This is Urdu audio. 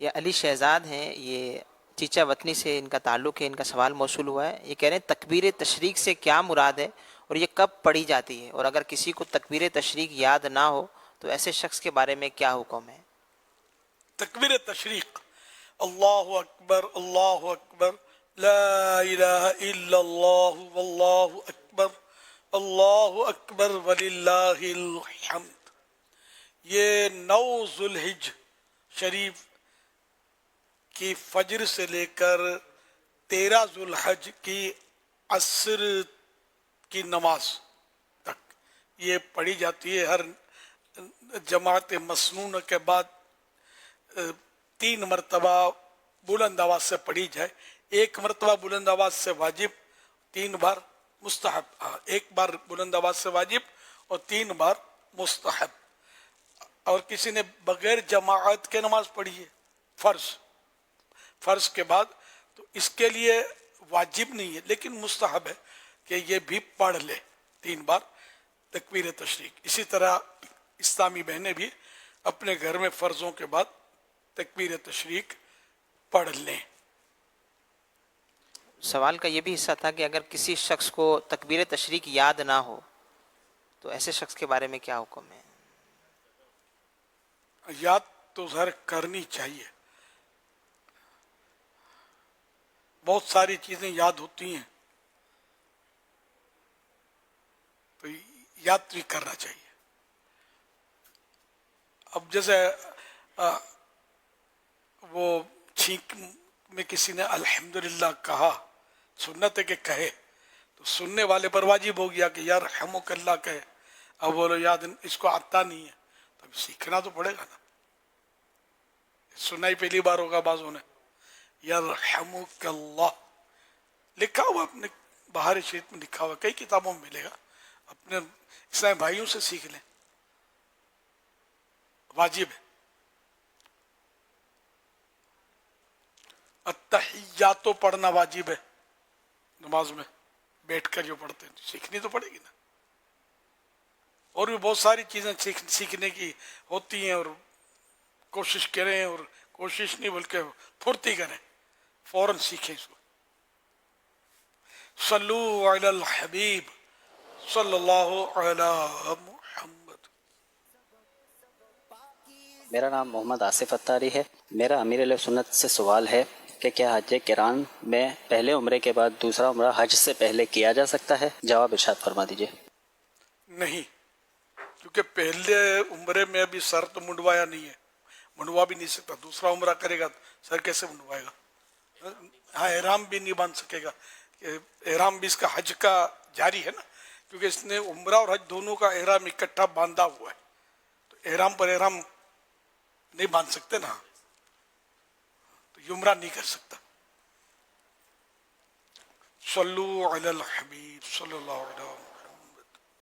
یہ علی شہزاد ہیں، یہ چیچا وطنی سے ان کا تعلق ہے، ان کا سوال موصول ہوا ہے۔ یہ کہہ رہے ہیں تکبیر تشریق سے کیا مراد ہے اور یہ کب پڑھی جاتی ہے، اور اگر کسی کو تکبیر تشریق یاد نہ ہو تو ایسے شخص کے بارے میں کیا حکم ہے؟ تکبیر تشریق، اللہ اکبر اللہ اکبر، لا الہ الا اللہ واللہ اکبر، اللہ اکبر وللہ الحمد، یہ 9 ذوالحج شریف کی فجر سے لے کر 13 ذوالحج کی عصر کی نماز تک یہ پڑھی جاتی ہے۔ ہر جماعت مسنون کے بعد 3 مرتبہ بلند آواز سے پڑھی جائے، 1 مرتبہ بلند آواز سے واجب، 3 بار مستحب، 1 بار بلند آواز سے واجب اور 3 بار مستحب۔ اور کسی نے بغیر جماعت کے نماز پڑھی ہے فرض کے بعد، تو اس کے لیے واجب نہیں ہے لیکن مستحب ہے کہ یہ بھی پڑھ لے 3 بار تکبیر تشریق۔ اسی طرح اسلامی بہنیں بھی اپنے گھر میں فرضوں کے بعد تکبیر تشریق پڑھ لیں۔ سوال کا یہ بھی حصہ تھا کہ اگر کسی شخص کو تکبیر تشریق یاد نہ ہو تو ایسے شخص کے بارے میں کیا حکم ہے؟ یاد تو ظاہر کرنی چاہیے، بہت ساری چیزیں یاد ہوتی ہیں تو یاد بھی کرنا چاہیے۔ اب جیسے وہ چھینک میں کسی نے الحمدللہ کہا، سنت ہے کہ کہے، تو سننے والے پر واجب ہو گیا کہ یار رحمک اللہ کہے۔ اب بولو یاد اس کو آتا نہیں ہے تو سیکھنا تو پڑے گا نا، سنا ہی پہلی بار ہوگا بعضوں نے۔ یرحمک اللہ لکھا ہوا اپنے بہار شریف میں لکھا ہوا، کئی کتابوں میں ملے گا، اپنے اسلامی بھائیوں سے سیکھ لیں، واجب ہے۔ التحیات تو پڑھنا واجب ہے نماز میں، بیٹھ کر جو پڑھتے ہیں سیکھنی تو پڑے گی نا۔ اور بھی بہت ساری چیزیں سیکھنے کی ہوتی ہیں، اور کوشش کریں، اور کوشش نہیں بلکہ پھرتی کریں، فوراً سیکھیں اس کو۔ صلو علی الحبیب صلی اللہ علی محمد۔ میرا نام محمد آصف اتاری ہے۔ میرا امیر علیہ سنت سے سوال ہے کہ کیا حج کران میں پہلے عمرے کے بعد دوسرا عمرہ حج سے پہلے کیا جا سکتا ہے؟ جواب ارشاد فرما دیجیے۔ نہیں، کیونکہ پہلے عمرے میں ابھی سر تو منڈوایا نہیں ہے، منڈوا بھی نہیں سکتا، دوسرا عمرہ کرے گا سر کیسے منڈوائے گا؟ ہاں، احرام بھی نہیں باندھ سکے گا، احرام بھی اس کا حج کا جاری ہے نا، کیونکہ اس نے عمرہ اور حج دونوں کا احرام اکٹھا باندھا ہوا ہے، تو احرام پر احرام نہیں باندھ سکتے نا، تو یہ عمرہ نہیں کر سکتا۔ صلو علی الحبیب صلی اللہ علیہ وسلم۔